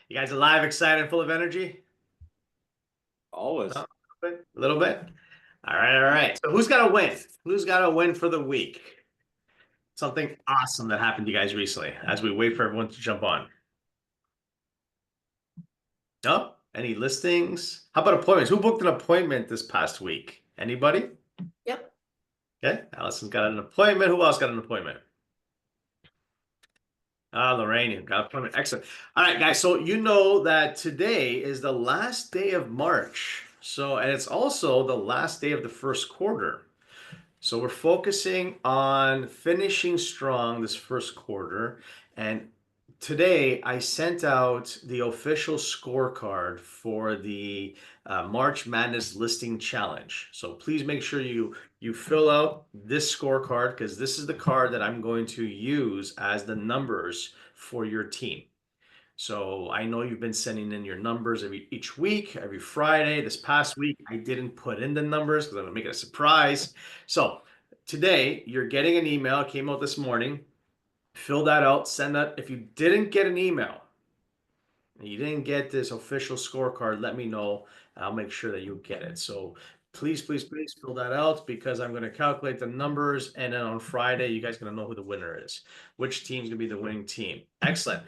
You guys alive, excited, full of energy? Always. No? A little bit? All right, all right. So who's got a win? Who's got a win for the week? Something awesome that happened to you guys recently as we wait for everyone to jump on. No? Any listings? How about appointments? Who booked an appointment this past week? Anybody? Yep. Okay, Allison's got an appointment. Who else got an appointment? Lorraine, you got an appointment. Excellent. All right, guys. So you know that today is the last day of March. And it's also the last day of the first quarter. So we're focusing on finishing strong this first quarter. And today I sent out the official scorecard for the March Madness Listing Challenge. So please make sure you fill out this scorecard because this is the card that I'm going to use as the numbers for your team. So I know you've been sending in your numbers each week, every Friday. This past week, I didn't put in the numbers because I'm gonna make it a surprise. So today, you're getting an email. It came out this morning. Fill that out. Send that. If you didn't get an email and you didn't get this official scorecard, let me know. I'll make sure that you get it. So please, please, please fill that out because I'm going to calculate the numbers. And then on Friday, you guys are going to know who the winner is, which team's going to be the winning team. Excellent.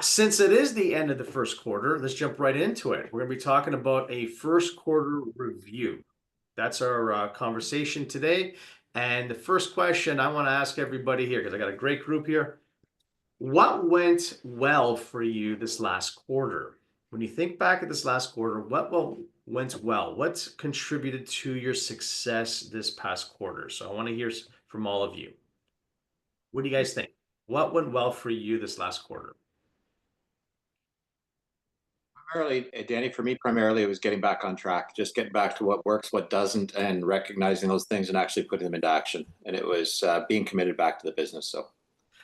Since it is the end of the first quarter, let's jump right into it. We're going to be talking about a first quarter review. That's our conversation today. And the first question I want to ask everybody here, because I got a great group here. What went well for you this last quarter? When you think back at this last quarter, went well? What contributed to your success this past quarter? So I want to hear from all of you. What do you guys think? What went well for you this last quarter? Primarily, Danny, for me, primarily it was getting back on track, just getting back to what works, what doesn't, and recognizing those things and actually putting them into action. And it was being committed back to the business.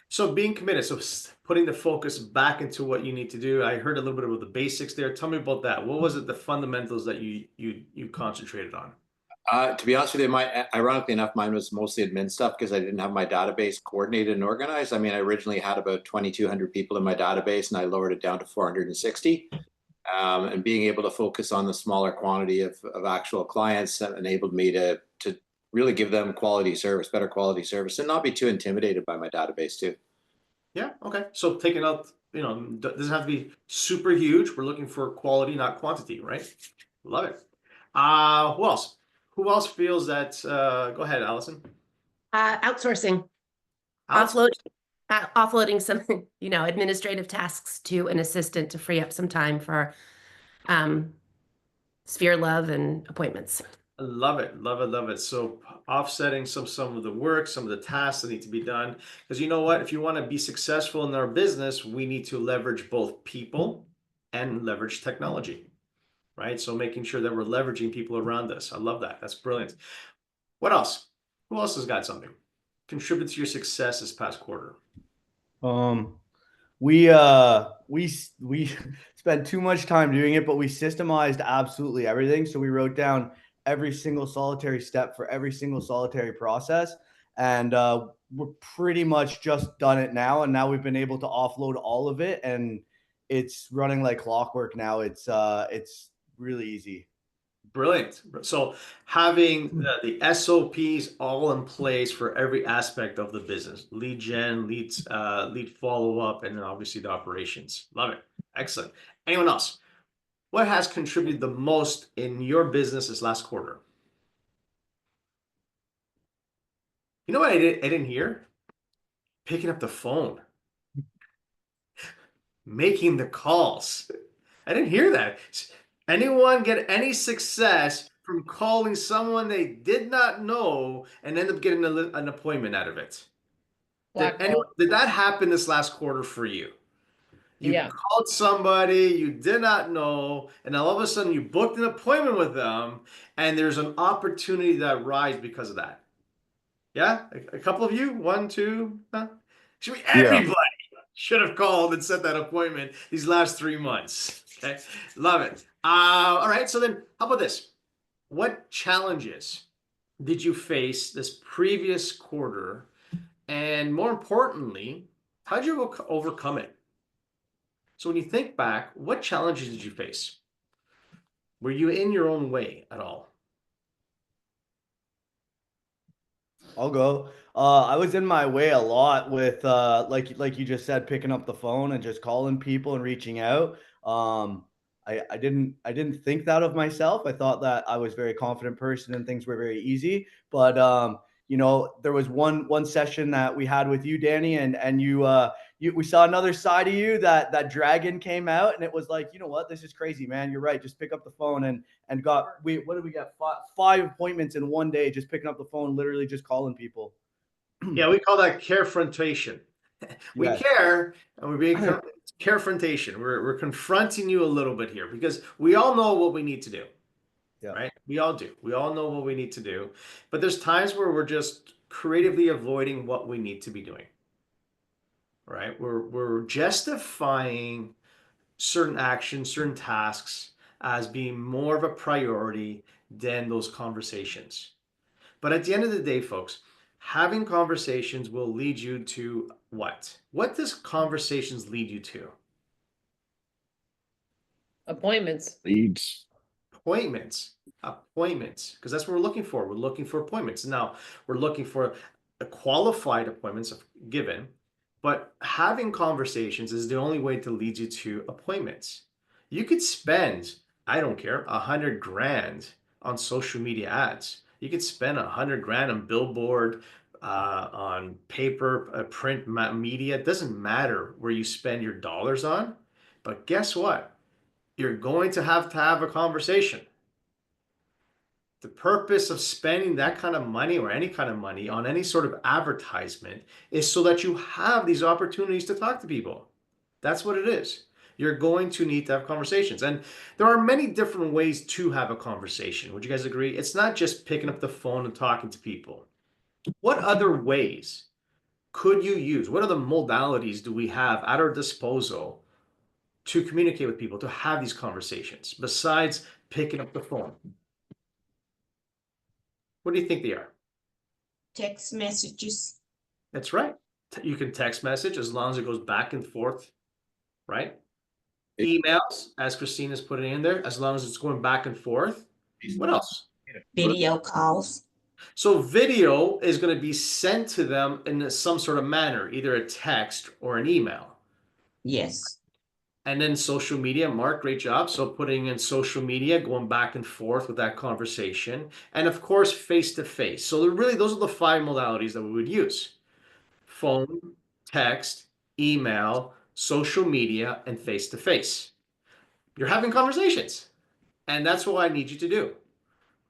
So being committed, so putting the focus back into what you need to do. I heard a little bit about the basics there. Tell me about that. What was it, the fundamentals that you concentrated on? To be honest with you, ironically enough, mine was mostly admin stuff because I didn't have my database coordinated and organized. I mean, I originally had about 2,200 people in my database, and I lowered it down to 460. And being able to focus on the smaller quantity of actual clients enabled me to really give them quality service, better quality service, and not be too intimidated by my database too. Yeah, okay. So taking out, doesn't have to be super huge. We're looking for quality, not quantity, right? Love it. Who else? Who else feels that? Go ahead, Allison. Outsourcing, Alex? offloading some, administrative tasks to an assistant to free up some time for sphere love and appointments. I love it, love it, love it. So offsetting some of the work, some of the tasks that need to be done. Because you know what? If you want to be successful in our business, we need to leverage both people and leverage technology, right? So making sure that we're leveraging people around us. I love that. That's brilliant. What else? Who else has got something? Contribute to your success this past quarter. Um, we spent too much time doing it, but we systemized absolutely everything. So we wrote down every single solitary step for every single solitary process, and we're pretty much just done it now. And now we've been able to offload all of it, and it's running like clockwork now. It's really easy. Brilliant. So having the SOPs all in place for every aspect of the business, lead gen, lead follow-up, and then obviously the operations. Love it. Excellent. Anyone else? What has contributed the most in your business this last quarter? You know what I didn't hear? Picking up the phone, making the calls. I didn't hear that. Anyone get any success from calling someone they did not know and end up getting an appointment out of it? Did that happen this last quarter for you? You Yeah. called somebody you did not know, and all of a sudden you booked an appointment with them, and there's an opportunity that rise because of that. Yeah? A couple of you? One, two? Huh? Should be Yeah. everybody should have called and set that appointment these last 3 months. Okay. Love it. All right. So then how about this? What challenges did you face this previous quarter? And more importantly, how did you overcome it? So when you think back, what challenges did you face? Were you in your own way at all? I'll go. I was in my way a lot with like you just said, picking up the phone and just calling people and reaching out. I didn't think that of myself. I thought that I was a very confident person and things were very easy. But there was one session that we had with you, Danny, and you we saw another side of you, that dragon came out, and it was like, you know what, this is crazy, man. You're right. Just pick up the phone and what did we get, five appointments in one day, just picking up the phone, literally just calling people. Yeah, we call that carefrontation. We Yes. care, and we're being carefrontation. We're confronting you a little bit here because we all know what we need to do, Yeah. right? We all do. We all know what we need to do, but there's times where we're just creatively avoiding what we need to be doing, right? We're justifying certain actions, certain tasks as being more of a priority than those conversations. But at the end of the day, folks, having conversations will lead you to what? What does conversations lead you to? Appointments. Leads. Appointments. Appointments. Because that's what we're looking for. We're looking for appointments. Now, we're looking for a qualified appointments given, but having conversations is the only way to lead you to appointments. You could spend, I don't care, 100 grand on social media ads. You could spend 100 grand on billboard, on paper, print media. It doesn't matter where you spend your dollars on, but guess what? You're going to have a conversation. The purpose of spending that kind of money or any kind of money on any sort of advertisement is so that you have these opportunities to talk to people. That's what it is. You're going to need to have conversations. And there are many different ways to have a conversation. Would you guys agree? It's not just picking up the phone and talking to people. What other ways could you use? What other modalities do we have at our disposal to communicate with people, to have these conversations besides picking up the phone? What do you think they are? Text messages. That's right. You can text message as long as it goes back and forth, right? Emails, as Christina's putting in there, as long as it's going back and forth. What else? Video calls. So video is going to be sent to them in some sort of manner, either a text or an email. Yes. And then social media, Mark, great job. So putting in social media, going back and forth with that conversation. And of course, face to face. So those are the 5 modalities that we would use: phone, text, email, social media, and face to face. You're having conversations. And that's what I need you to do,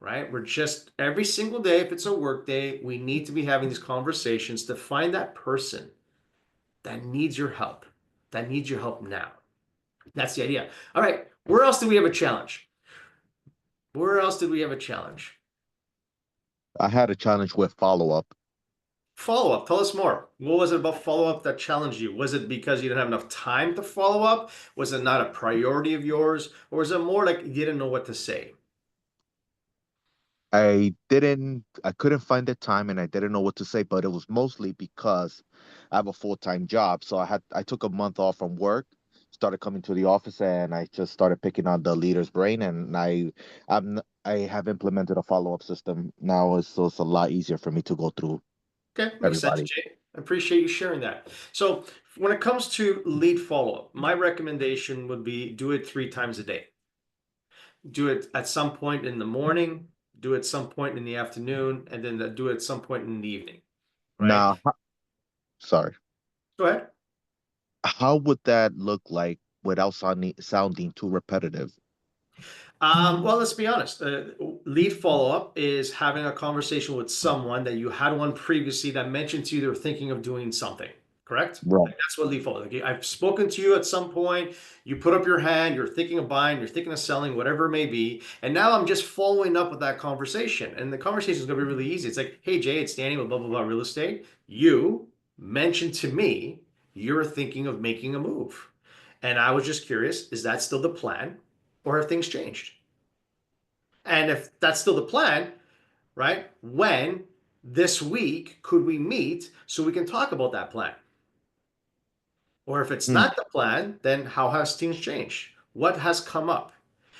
right? We're just every single day, if it's a work day, we need to be having these conversations to find that person that needs your help, now. That's the idea. All right. Where else do we have a challenge? Where else did we have a challenge? I had a challenge with follow-up. Follow up. Tell us more. What was it about follow up that challenged you? Was it because you didn't have enough time to follow up? Was it not a priority of yours? Or was it more like you didn't know what to say? I couldn't find the time and I didn't know what to say, but it was mostly because I have a full-time job. So I took a month off from work, started coming to the office, and I just started picking on the leader's brain. And I have implemented a follow-up system now, so it's a lot easier for me to go through Okay, makes sense, everybody. Jay. I appreciate you sharing that. So when it comes to lead follow-up, my recommendation would be do it 3 times a day. Do it at some point in the morning, do it at some point in the afternoon, and then do it at some point in the evening, right? Now, sorry, Go ahead. how would that look like without sounding too repetitive? Well, let's be honest. Lead follow-up is having a conversation with someone that you had one previously that mentioned to you they're thinking of doing something, correct? Right. Like, that's what lead follow-up. Like, I've spoken to you at some point, you put up your hand, you're thinking of buying, you're thinking of selling, whatever it may be, and now I'm just following up with that conversation. And the conversation is going to be really easy. It's like, hey, Jay, it's Danny with blah, blah, blah real estate. You mentioned to me you're thinking of making a move. And I was just curious, is that still the plan? Or have things changed? And if that's still the plan, right? When this week could we meet so we can talk about that plan? Or if it's Hmm. not the plan, then how has things changed? What has come up?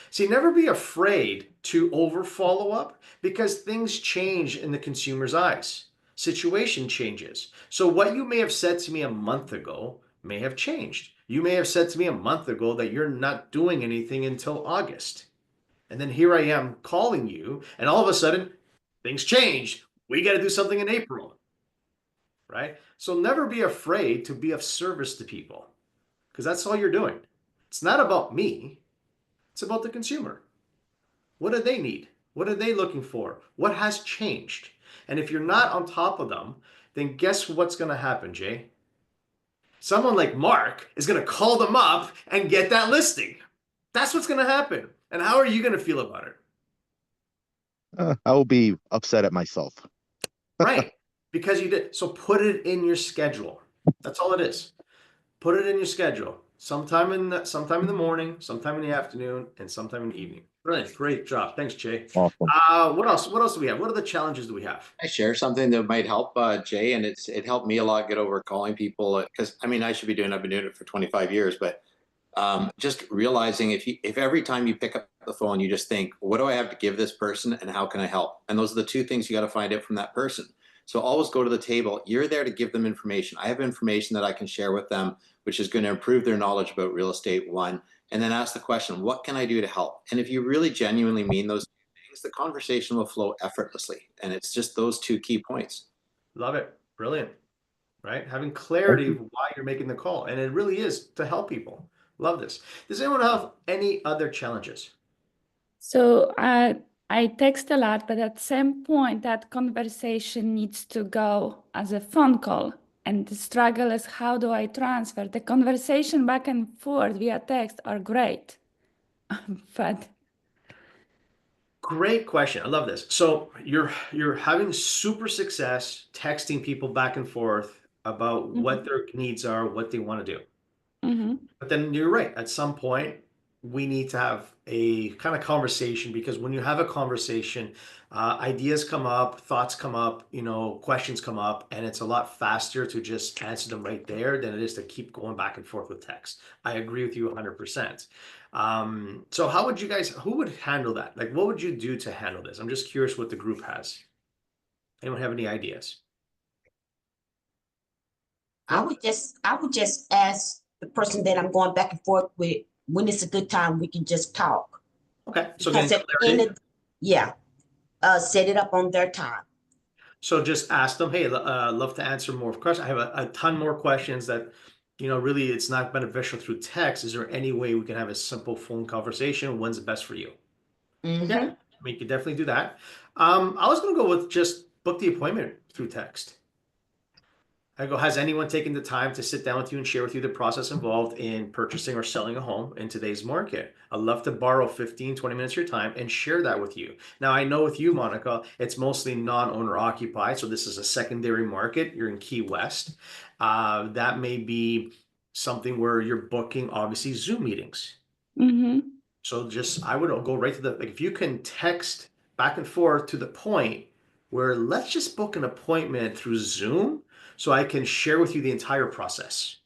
See, never be afraid to over follow up because things change in the consumer's eyes. Situation changes. So, what you may have said to me a month ago may have changed. You may have said to me a month ago that you're not doing anything until August. And then here I am calling you, and all of a sudden, things changed. We got to do something in April, right? So, never be afraid to be of service to people because that's all you're doing. It's not about me, it's about the consumer. What do they need? What are they looking for? What has changed? And if you're not on top of them, then guess what's going to happen, Jay? Someone like Mark is going to call them up and get that listing. That's what's going to happen. And how are you going to feel about it? I will be upset at myself. Right. Because you did. So put it in your schedule. That's all it is. Put it in your schedule. Sometime in the morning, sometime in the afternoon, and sometime in the evening. Brilliant. Great job. Thanks, Jay. Awesome. What else? What else do we have? What are the challenges do we have? I share something that might help Jay, and it helped me a lot get over calling people because I mean I've been doing it for 25 years, but just realizing if every time you pick up the phone you just think, what do I have to give this person and how can I help? And those are the two things you got to find out from that person. So always go to the table. You're there to give them information. I have information that I can share with them, which is going to improve their knowledge about real estate, one, and then ask the question, what can I do to help? And if you really genuinely mean those things, the conversation will flow effortlessly. And it's just those two key points. Love it. Brilliant. Right? Having clarity of why you're making the call. And it really is to help people. Love this. Does anyone have any other challenges? So I text a lot, but at some point that conversation needs to go as a phone call. And the struggle is, how do I transfer? The conversation back and forth via text are great, but Great question. I love this. So you're having super success texting people back and forth about what their needs are, what they want to do. mhm. But then you're right. At some point, we need to have a kind of conversation because when you have a conversation, ideas come up, thoughts come up, questions come up, and it's a lot faster to just answer them right there than it is to keep going back and forth with text. I agree with you 100%. So who would handle that? Like, what would you do to handle this? I'm just curious what the group has. Anyone have any ideas? I would just ask the person that I'm going back and forth with when it's a good time we can just talk. Okay, so Because getting at the end clarity. of, yeah, set it up on their time. So just ask them, hey, love to answer more questions. I have a ton more questions that, really it's not beneficial through text. Is there any way we can have a simple phone conversation? When's the best for you? Mhm. Yeah, we could definitely do that. I was going to go with just book the appointment through text. I go, has anyone taken the time to sit down with you and share with you the process involved in purchasing or selling a home in today's market? I'd love to borrow 15, 20 minutes of your time and share that with you. Now, I know with you, Monica, it's mostly non-owner occupied. So this is a secondary market. You're in Key West. That may be something where you're booking, obviously, Zoom meetings. Mhm. So I would go right to like, if you can text back and forth to the point where let's just book an appointment through Zoom so I can share with you the entire process.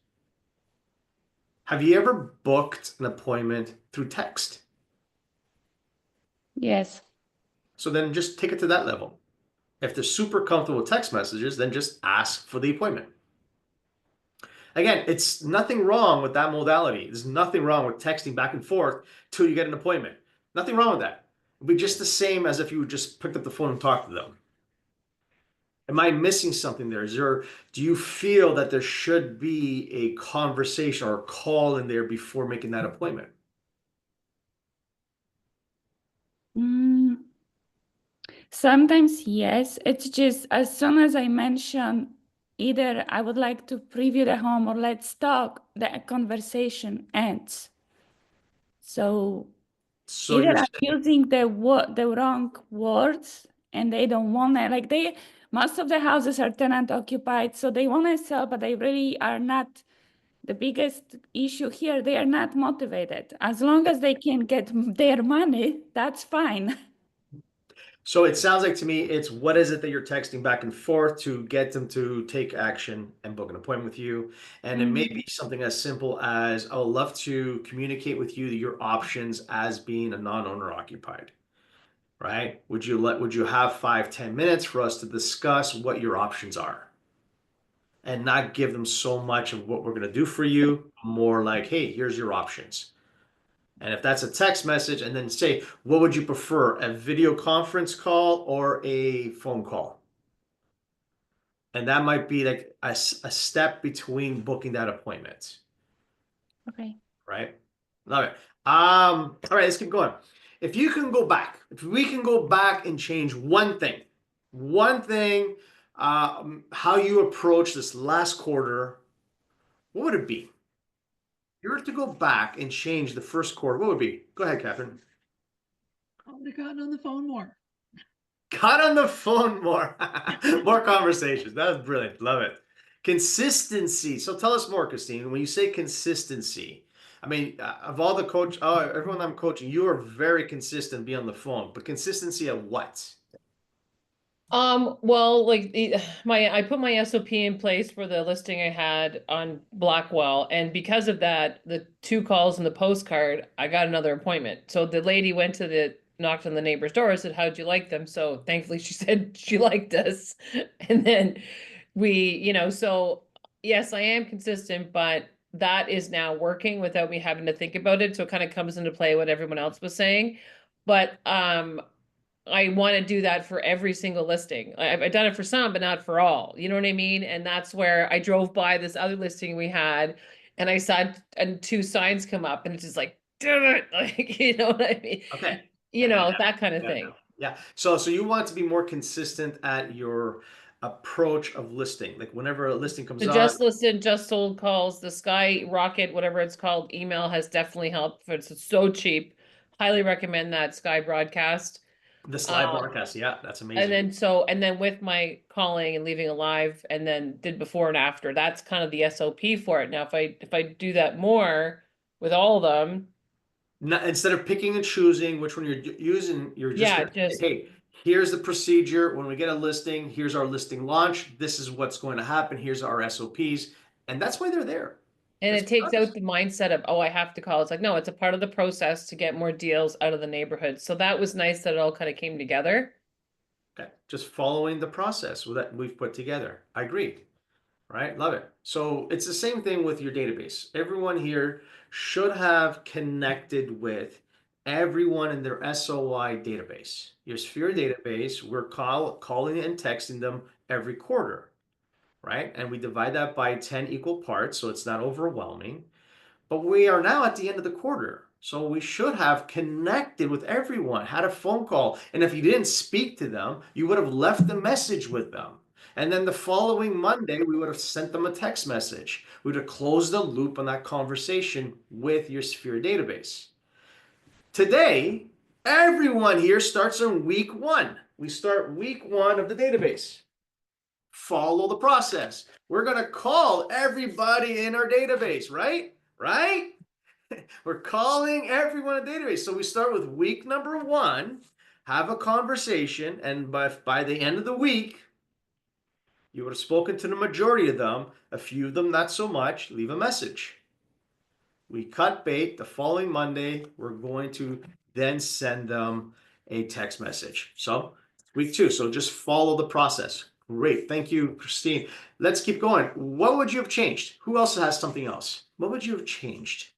Have you ever booked an appointment through text? Yes. So then just take it to that level. If they're super comfortable with text messages, then just ask for the appointment. Again, it's nothing wrong with that modality. There's nothing wrong with texting back and forth till you get an appointment. Nothing wrong with that. It'd be just the same as if you just picked up the phone and talked to them. Am I missing something there? Do you feel that there should be a conversation or a call in there before making that appointment? Mm, sometimes yes. It's just as soon as I mention either I would like to preview the home or let's talk, the conversation ends. So So either you're I'm using the wrong words and they don't want it. Most of the houses are tenant occupied, so they want to sell, but they really are not. The biggest issue here, they are not motivated. As long as they can get their money, that's fine. So it sounds like to me, it's what is it that you're texting back and forth to get them to take action and book an appointment with you. And it may be something as simple as, I would love to communicate with you your options as being a non-owner occupied, right? Would you have 5-10 minutes for us to discuss what your options are? And not give them so much of what we're going to do for you, more like, hey, here's your options. And if that's a text message, and then say, what would you prefer, a video conference call or a phone call? And that might be like a step between booking that appointment, Okay. right? Love it. All right, let's keep going. If we can go back and change one thing, how you approach this last quarter, what would it be? If you were to go back and change the first quarter, what would it be? Go ahead, Catherine. I would have gotten on the phone more. Got on the phone more. More conversations. That was brilliant. Love it. Consistency. So tell us more, Christine. When you say consistency, I mean, of all the everyone I'm coaching, you are very consistent, be on the phone, but consistency of what? Well, like I put my SOP in place for the listing I had on Blackwell, and because of that, the 2 calls and the postcard, I got another appointment. So the lady knocked on the neighbor's door and said, how'd you like them? So thankfully she said she liked us. And then so yes, I am consistent, but that is now working without me having to think about it. So it kind of comes into play what everyone else was saying. But I want to do that for every single listing. I've done it for some, but not for all. You know what I mean? And that's where I drove by this other listing we had, and I saw 2 signs come up, and it's just like, damn it, like, you know what I mean? Okay. That kind of Yeah, thing. yeah. So you want to be more consistent at your approach of listing. Like whenever a listing comes The on, just listed, just sold calls, the Sky Rocket, whatever it's called, email has definitely helped. It's so cheap. Highly recommend that Sky broadcast. the slide broadcast. Yeah, that's And amazing. then with my calling and leaving a live and then did before and after, that's kind of the SOP for it. Now, if I do that more with all of them, Instead of picking and choosing which one you're using, you're just yeah, gonna say, hey, here's the procedure. When we get a listing, here's our listing launch. This is what's going to happen. Here's our SOPs. And that's why they're there. and It's it takes because- out the mindset of, oh, I have to call. It's like, no, it's a part of the process to get more deals out of the neighborhood. So that was nice that it all kind of came together. Okay, just following the process that we've put together. I agree. Right? Love it. So it's the same thing with your database. Everyone here should have connected with everyone in their SOI database. Your Sphere database, we're calling and texting them every quarter, right? And we divide that by 10 equal parts, so it's not overwhelming. But we are now at the end of the quarter. So we should have connected with everyone, had a phone call. And if you didn't speak to them, you would have left the message with them. And then the following Monday, we would have sent them a text message. We would have closed the loop on that conversation with your Sphere database. Today, everyone here starts on week 1. We start week 1 of the database. Follow the process. We're going to call everybody in our database, right? Right? We're calling everyone in the database. So we start with week number 1, have a conversation, and by the end of the week, you would have spoken to the majority of them, a few of them not so much, leave a message. We cut bait. The following Monday, we're going to then send them a text message. So week 2, so just follow the process. Great, thank you, Christine. Let's keep going. What would you have changed? Who else has something else? What would you have changed?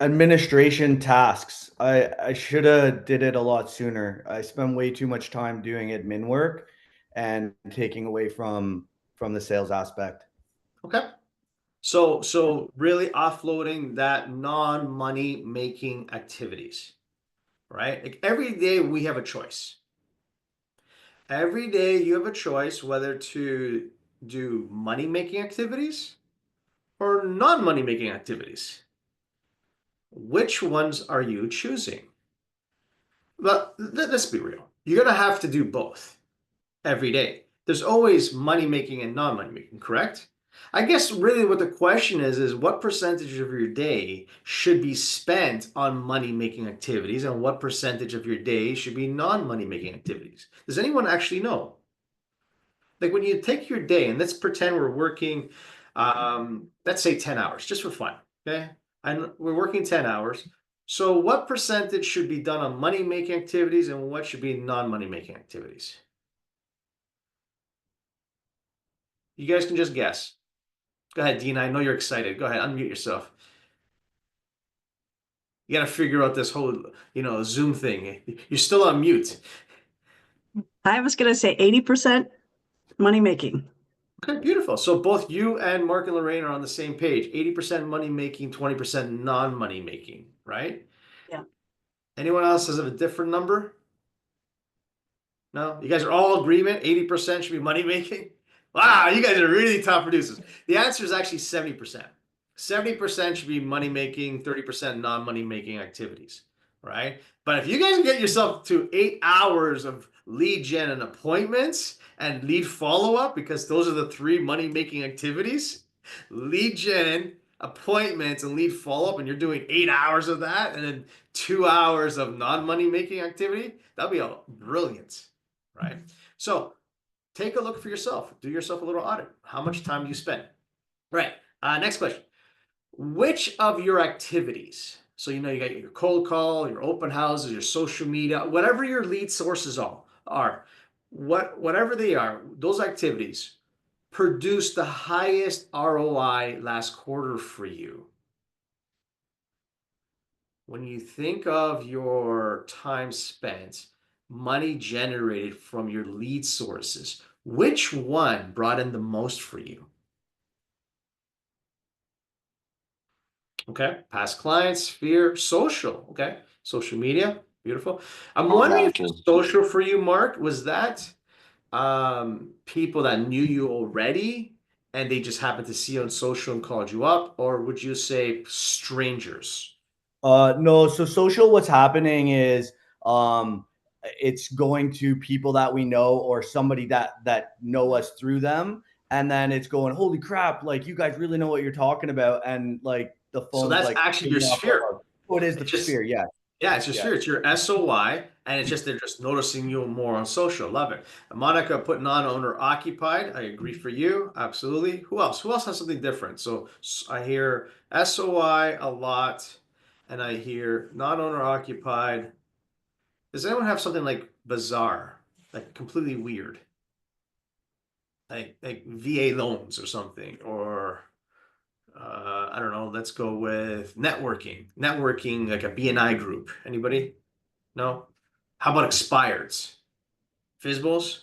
Administration tasks. I should have did it a lot sooner. I spend way too much time doing admin work and taking away from the sales aspect. Okay. So really offloading that non-money making activities, right? Like every day we have a choice. Every day you have a choice whether to do money making activities or non-money making activities. Which ones are you choosing? But let's be real. You're going to have to do both every day. There's always money making and non-money making, correct? I guess really what the question is what percentage of your day should be spent on money-making activities and what percentage of your day should be non-money-making activities? Does anyone actually know? Like when you take your day, and let's pretend we're working, let's say 10 hours, just for fun, okay? And we're working 10 hours. So what percentage should be done on money-making activities and what should be non-money-making activities? You guys can just guess. Go ahead, Dean. I know you're excited. Go ahead, unmute yourself. You got to figure out this whole, Zoom thing. You're still on mute. I was going to say 80% money making. Okay, beautiful. So both you and Mark and Lorraine are on the same page. 80% money making, 20% non-money making, right? Yeah. Anyone else has a different number? No? You guys are all agreement? 80% should be money making? Wow, you guys are really top producers. The answer is actually 70%. 70% should be money making, 30% non-money making activities, right? But if you guys get yourself to 8 hours of lead gen and appointments and lead follow-up, because those are the 3 money making activities, lead gen, appointments, and lead follow-up, and you're doing 8 hours of that and then 2 hours of non-money making activity, that'll be brilliant, right? So take a look for yourself. Do yourself a little audit. How much time do you spend? Right. Next question. Which of your activities, so you got your cold call, your open houses, your social media, whatever your lead sources are, whatever they are, those activities produce the highest ROI last quarter for you? When you think of your time spent, money generated from your lead sources, which one brought in the most for you? Okay, past clients, fear, social. Okay, social media, beautiful. I'm wondering if social for you, Mark, was that people that knew you already and they just happened to see you on social and called you up, or would you say strangers? No, so social, what's happening is it's going to people that we know or somebody that know us through them, and then it's going, holy crap, like you guys really know what you're talking about, and like the phone's So that's like actually your sphere. Oh, it is the sphere, yeah. Yeah, it's your sphere. It's your SOY, and it's just they're just noticing you more on social. Love it. Monica putting on owner occupied. I agree for you. Absolutely. Who else? Who else has something different? So I hear SOI a lot, and I hear non-owner occupied. Does anyone have something like bizarre, like completely weird, like VA loans or something, or I don't know. Let's go with networking. Networking like a BNI group. Anybody? No? How about expireds? Fizzbles?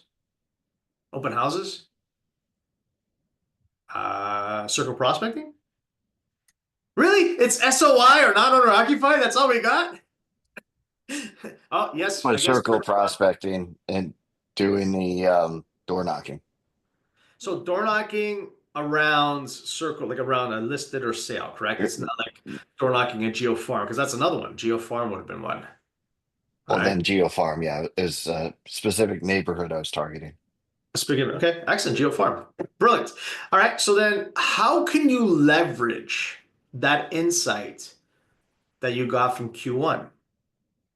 Open houses? Circle prospecting? Really? It's SOI or non-owner occupied? That's all we got? Oh, yes. My circle prospecting and doing the door knocking. So door knocking around circle, like around a listed or sale, correct? It's not like door knocking at Geo Farm, because that's another one. Geo Farm would have been one. Well, then Geo Farm, yeah, is a specific neighborhood I was targeting. Speaking of, okay, excellent. Geo Farm. Brilliant. All right. So then how can you leverage that insight that you got from Q1?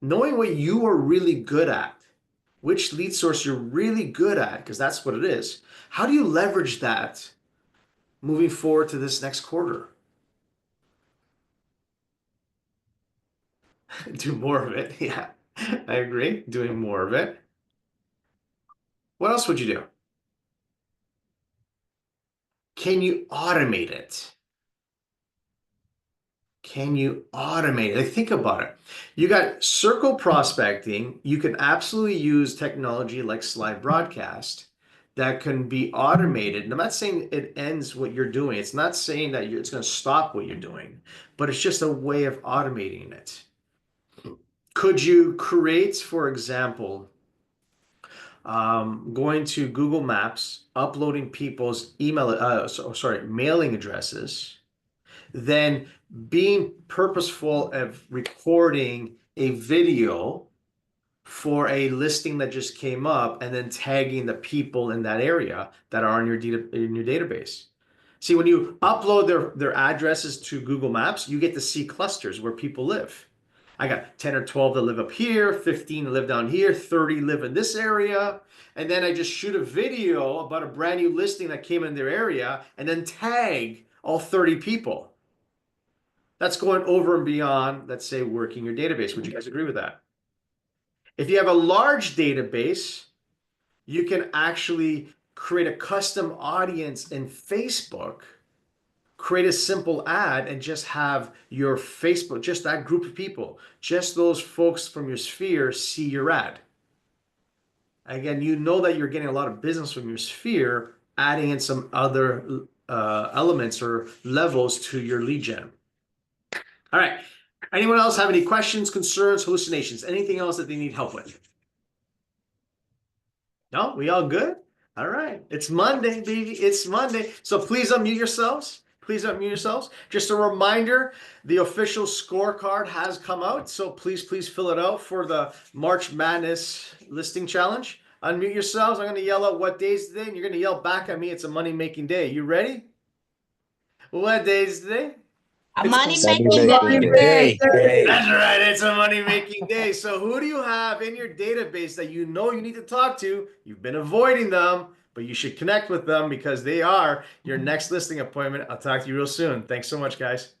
Knowing what you are really good at, which lead source you're really good at, because that's what it is. How do you leverage that moving forward to this next quarter? Do more of it. Yeah, I agree. Doing more of it. What else would you do? Can you automate it? Can you automate it? Like, think about it. You got circle prospecting. You can absolutely use technology like slide broadcast that can be automated. And I'm not saying it ends what you're doing. It's not saying that it's going to stop what you're doing, but it's just a way of automating it. Could you create, for example, going to Google Maps, uploading people's mailing addresses, then being purposeful of recording a video for a listing that just came up and then tagging the people in that area that are in your database. See, when you upload their addresses to Google Maps, you get to see clusters where people live. I got 10 or 12 that live up here, 15 live down here, 30 live in this area. And then I just shoot a video about a brand new listing that came in their area and then tag all 30 people. That's going over and beyond, let's say, working your database. Would you guys agree with that? If you have a large database, you can actually create a custom audience in Facebook, create a simple ad, and just have your Facebook, just that group of people, just those folks from your sphere see your ad. Again, you know that you're getting a lot of business from your sphere, adding in some other elements or levels to your lead gen. All right. Anyone else have any questions, concerns, hallucinations, anything else that they need help with? No, we all good? All right. It's Monday, baby. It's Monday. So please unmute yourselves. Please unmute yourselves. Just a reminder, the official scorecard has come out. So please fill it out for the March Madness listing challenge. Unmute yourselves. I'm going to yell out what day is today, and you're going to yell back at me. It's a money-making day. You ready? What day is today? A money Money making making day. day. That's right. It's a money-making day. So who do you have in your database that you know you need to talk to? You've been avoiding them, but you should connect with them because they are your next listing appointment. I'll talk to you real soon. Thanks so much, guys.